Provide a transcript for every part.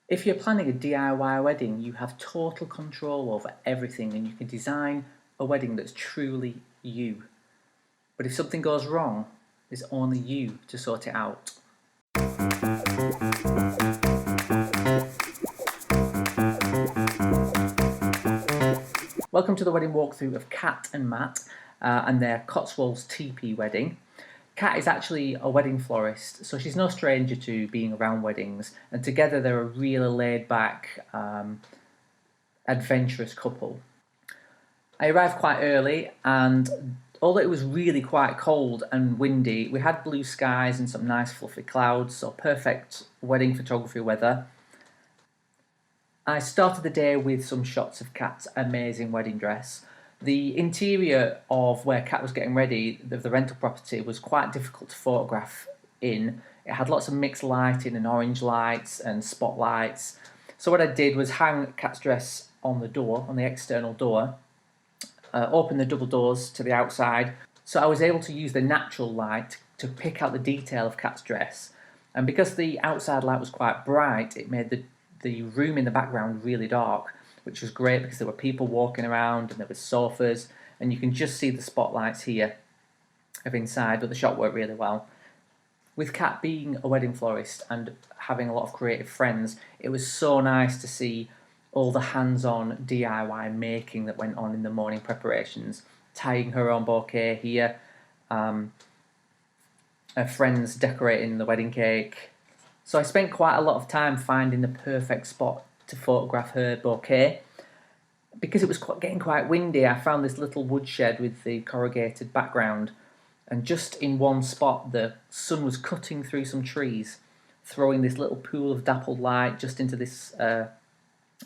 If you're planning a DIY wedding, you have total control over everything and you can design a wedding that's truly you. But if something goes wrong, there's only you to sort it out. Welcome to the wedding walkthrough of Kat and Matt and their Cotswolds teepee wedding. Kat is actually a wedding florist, so she's no stranger to being around weddings, and together they're a really laid-back, adventurous couple. I arrived quite early, and although it was really quite cold and windy, we had blue skies and some nice fluffy clouds, so perfect wedding photography weather. I started the day with some shots of Kat's amazing wedding dress. The interior of where Kat was getting ready, of the rental property, was quite difficult to photograph in. It had lots of mixed lighting and orange lights and spotlights. So what I did was hang Kat's dress on the door, on the external door, open the double doors to the outside. So I was able to use the natural light to pick out the detail of Kat's dress. And because the outside light was quite bright, it made the room in the background really dark, which was great because there were people walking around and there were sofas, and you can just see the spotlights here of inside, but the shot worked really well. With Kat being a wedding florist and having a lot of creative friends, it was so nice to see all the hands-on DIY making that went on in the morning preparations, tying her own bouquet here, her friends decorating the wedding cake. So I spent quite a lot of time finding the perfect spot to photograph her bouquet. Because it was getting quite windy, I found this little woodshed with the corrugated background, and just in one spot the sun was cutting through some trees, throwing this little pool of dappled light just into this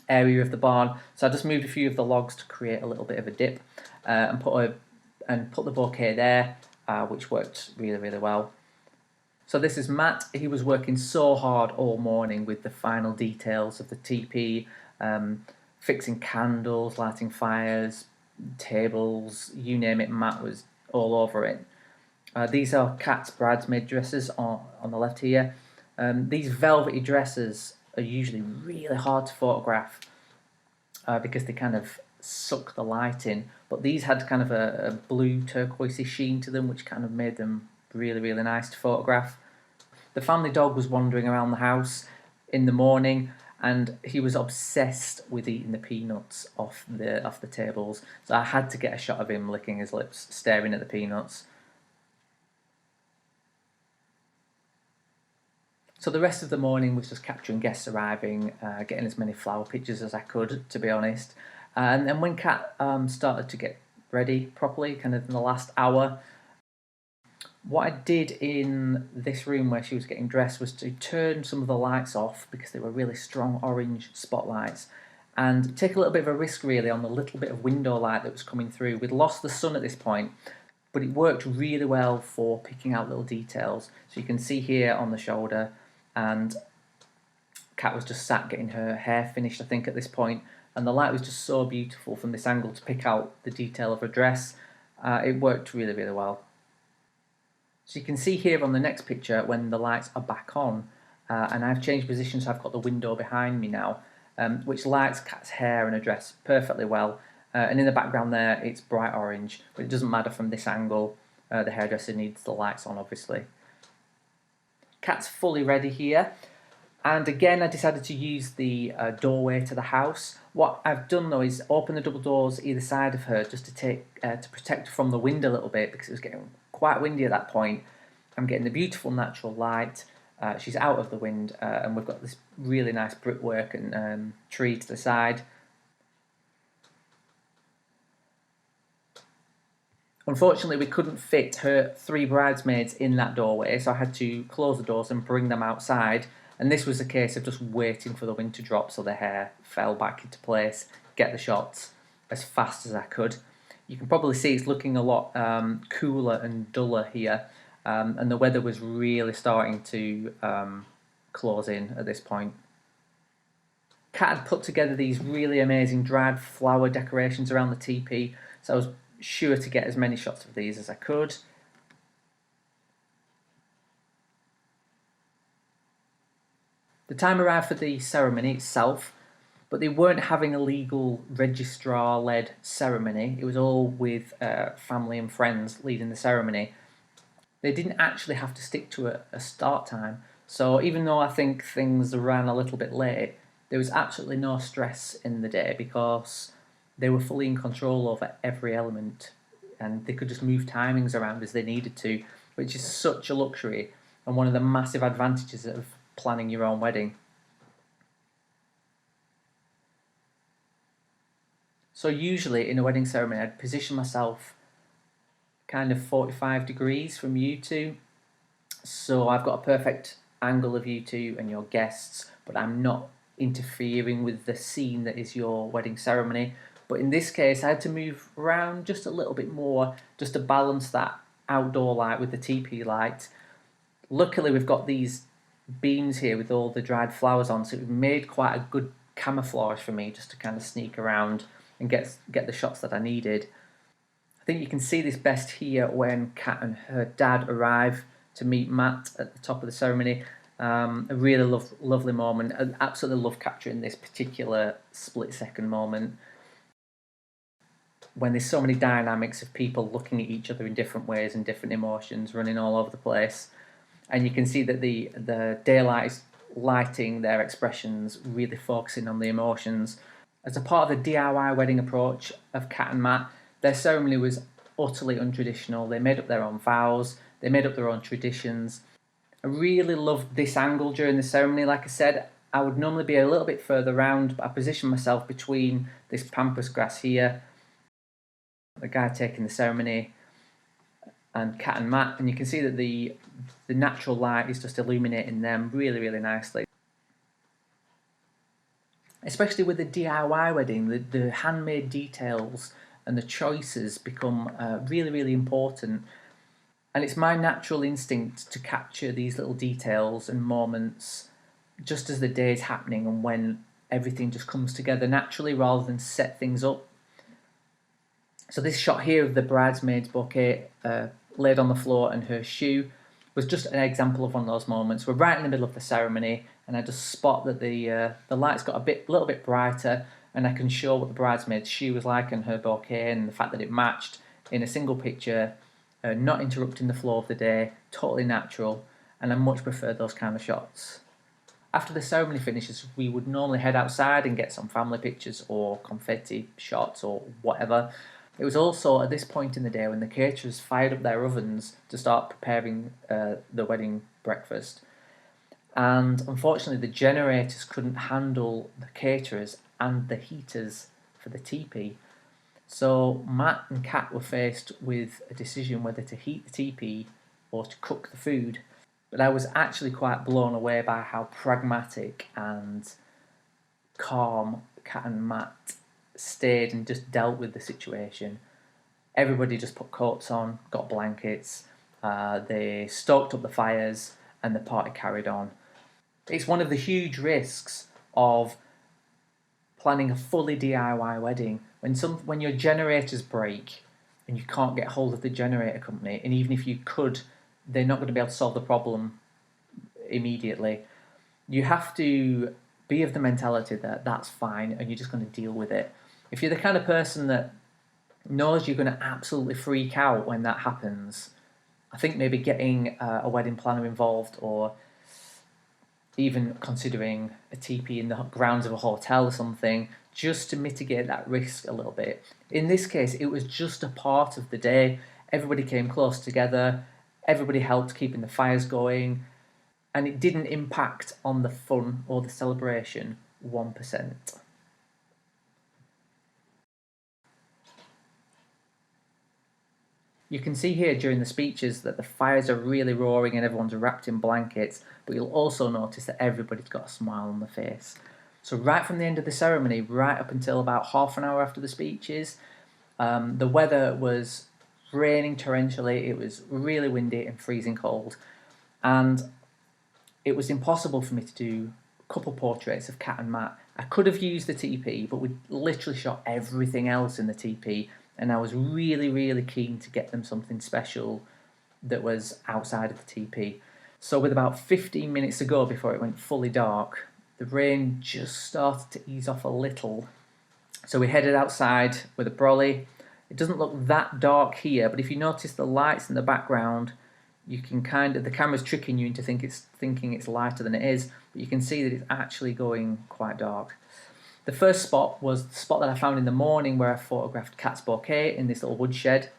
area of the barn. So I just moved a few of the logs to create a little bit of a dip, and put the bouquet there, which worked really, really well. So this is Matt. He was working so hard all morning with the final details of the teepee, fixing candles, lighting fires, tables, you name it, Matt was all over it. These are Kat's bridesmaid dresses on the left here. These velvety dresses are usually really hard to photograph because they kind of suck the light in, but these had kind of a blue turquoisey sheen to them, which kind of made them really, really nice to photograph. The family dog was wandering around the house in the morning, and he was obsessed with eating the peanuts off the tables. So I had to get a shot of him licking his lips, staring at the peanuts. So the rest of the morning was just capturing guests arriving, getting as many flower pictures as I could, to be honest. And then when Kat started to get ready properly, kind of in the last hour, what I did in this room where she was getting dressed was to turn some of the lights off because they were really strong orange spotlights, and take a little bit of a risk really on the little bit of window light that was coming through. We'd lost the sun at this point, but it worked really well for picking out little details. So you can see here on the shoulder, and Kat was just sat getting her hair finished, I think, at this point, and the light was just so beautiful from this angle to pick out the detail of her dress. It worked really, really well. So you can see here on the next picture when the lights are back on, and I've changed position so I've got the window behind me now, which lights Kat's hair and her dress perfectly well. And in the background there it's bright orange, but it doesn't matter from this angle. The hairdresser needs the lights on, obviously. Kat's fully ready here, and again I decided to use the doorway to the house. What I've done though is open the double doors either side of her just to protect her from the wind a little bit, because it was getting quite windy at that point. I'm getting the beautiful natural light. She's out of the wind, and we've got this really nice brickwork and tree to the side. Unfortunately, we couldn't fit her 3 bridesmaids in that doorway, so I had to close the doors and bring them outside. And this was a case of just waiting for the wind to drop so the hair fell back into place, get the shots as fast as I could. You can probably see it's looking a lot cooler and duller here, and the weather was really starting to close in at this point. Kat had put together these really amazing dried flower decorations around the teepee, so I was sure to get as many shots of these as I could. The time arrived for the ceremony itself, but they weren't having a legal registrar-led ceremony. It was all with family and friends leading the ceremony. They didn't actually have to stick to a start time. So even though I think things ran a little bit late, there was absolutely no stress in the day because they were fully in control over every element and they could just move timings around as they needed to, which is such a luxury and one of the massive advantages of planning your own wedding. So usually in a wedding ceremony, I'd position myself kind of 45 degrees from you two. So I've got a perfect angle of you two and your guests, but I'm not interfering with the scene that is your wedding ceremony. But in this case, I had to move around just a little bit more just to balance that outdoor light with the teepee light. Luckily, we've got these beams here with all the dried flowers on, so it made quite a good camouflage for me just to kind of sneak around and get the shots that I needed. I think you can see this best here when Kat and her dad arrive to meet Matt at the top of the ceremony. A really lovely moment. I absolutely love capturing this particular split-second moment when there's so many dynamics of people looking at each other in different ways and different emotions running all over the place. And you can see that the daylight is lighting their expressions, really focusing on the emotions. As a part of the DIY wedding approach of Kat and Matt, their ceremony was utterly untraditional. They made up their own vows, they made up their own traditions. I really loved this angle during the ceremony. Like I said, I would normally be a little bit further round, but I positioned myself between this pampas grass here, the guy taking the ceremony, and Kat and Matt, and you can see that the natural light is just illuminating them really, really nicely. Especially with the DIY wedding, the handmade details and the choices become really, really important. And it's my natural instinct to capture these little details and moments just as the day is happening and when everything just comes together naturally rather than set things up. So this shot here of the bridesmaid's bouquet laid on the floor and her shoe was just an example of one of those moments. We're right in the middle of the ceremony and I just spot that the lights got a little bit brighter and I can show what the bridesmaid's shoe was like and her bouquet and the fact that it matched in a single picture, not interrupting the flow of the day, totally natural, and I much prefer those kind of shots. After the ceremony finishes, we would normally head outside and get some family pictures or confetti shots or whatever. It was also at this point in the day when the caterers fired up their ovens to start preparing the wedding breakfast. And unfortunately, the generators couldn't handle the caterers and the heaters for the teepee. So Matt and Kat were faced with a decision whether to heat the teepee or to cook the food. But I was actually quite blown away by how pragmatic and calm Kat and Matt stayed and just dealt with the situation. Everybody just put coats on, got blankets, they stoked up the fires, and the party carried on. It's one of the huge risks of planning a fully DIY wedding when your generators break and you can't get hold of the generator company, and even if you could, they're not going to be able to solve the problem immediately. You have to be of the mentality that that's fine and you're just going to deal with it. If you're the kind of person that knows you're going to absolutely freak out when that happens, I think maybe getting a wedding planner involved or even considering a teepee in the grounds of a hotel or something just to mitigate that risk a little bit. In this case, it was just a part of the day. Everybody came close together, everybody helped keeping the fires going, and it didn't impact on the fun or the celebration 1%. You can see here during the speeches that the fires are really roaring and everyone's wrapped in blankets, but you'll also notice that everybody's got a smile on their face. So right from the end of the ceremony, right up until about half an hour after the speeches, the weather was raining torrentially, it was really windy and freezing cold, and it was impossible for me to do couple portraits of Kat and Matt. I could have used the teepee, but we literally shot everything else in the teepee, and I was really, really keen to get them something special that was outside of the teepee. So with about 15 minutes to go before it went fully dark, the rain just started to ease off a little. So we headed outside with a brolly. It doesn't look that dark here, but if you notice the lights in the background, you can the camera's tricking you into thinking it's lighter than it is, but you can see that it's actually going quite dark. The first spot was the spot that I found in the morning where I photographed Cat's Bouquet in this little woodshed.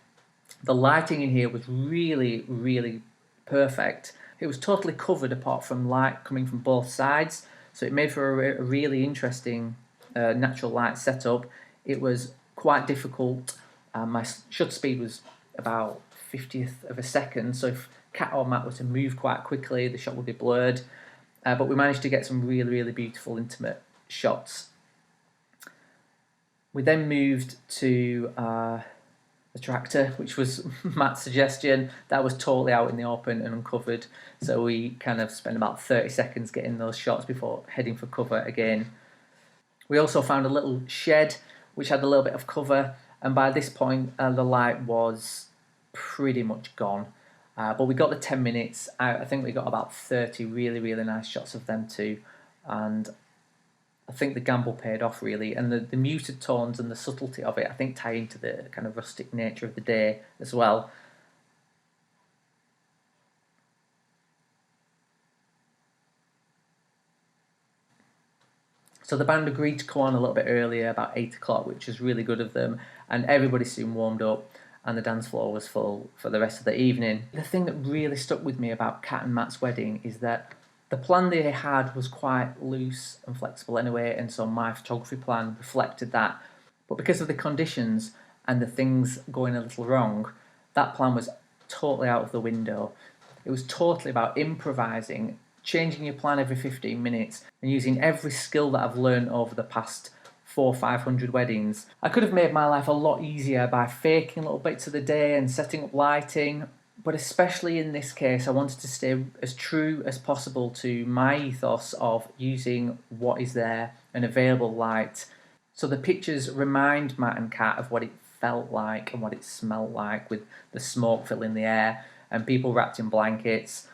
The lighting in here was really, really perfect. It was totally covered apart from light coming from both sides, so it made for a really interesting natural light setup. It was quite difficult. My shutter speed was about 50th of a second, so if Cat or Matt were to move quite quickly, the shot would be blurred. But we managed to get some really, really beautiful intimate shots. We then moved to the tractor, which was Matt's suggestion. That was totally out in the open and uncovered, so we kind of spent about 30 seconds getting those shots before heading for cover again. We also found a little shed which had a little bit of cover, and by this point the light was pretty much gone. But we got the 10 minutes. I think we got about 30 really, really nice shots of them too, and I think the gamble paid off really, and the muted tones and the subtlety of it I think tie into the kind of rustic nature of the day as well. So the band agreed to come on a little bit earlier, about 8 o'clock, which was really good of them, and everybody soon warmed up and the dance floor was full for the rest of the evening. The thing that really stuck with me about Cat and Matt's wedding is that the plan they had was quite loose and flexible anyway, and so my photography plan reflected that. But because of the conditions and the things going a little wrong, that plan was totally out of the window. It was totally about improvising, changing your plan every 15 minutes, and using every skill that I've learned over the past 400-500 weddings. I could have made my life a lot easier by faking little bits of the day and setting up lighting, but especially in this case I wanted to stay as true as possible to my ethos of using what is there and available light. So the pictures remind Matt and Cat of what it felt like and what it smelled like, with the smoke filling the air and people wrapped in blankets.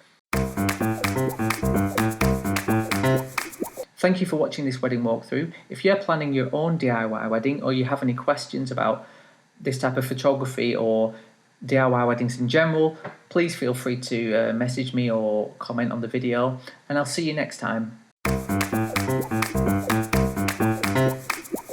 Thank you for watching this wedding walkthrough. If you're planning your own DIY wedding, or you have any questions about this type of photography or DIY weddings in general, please feel free to message me or comment on the video, and I'll see you next time.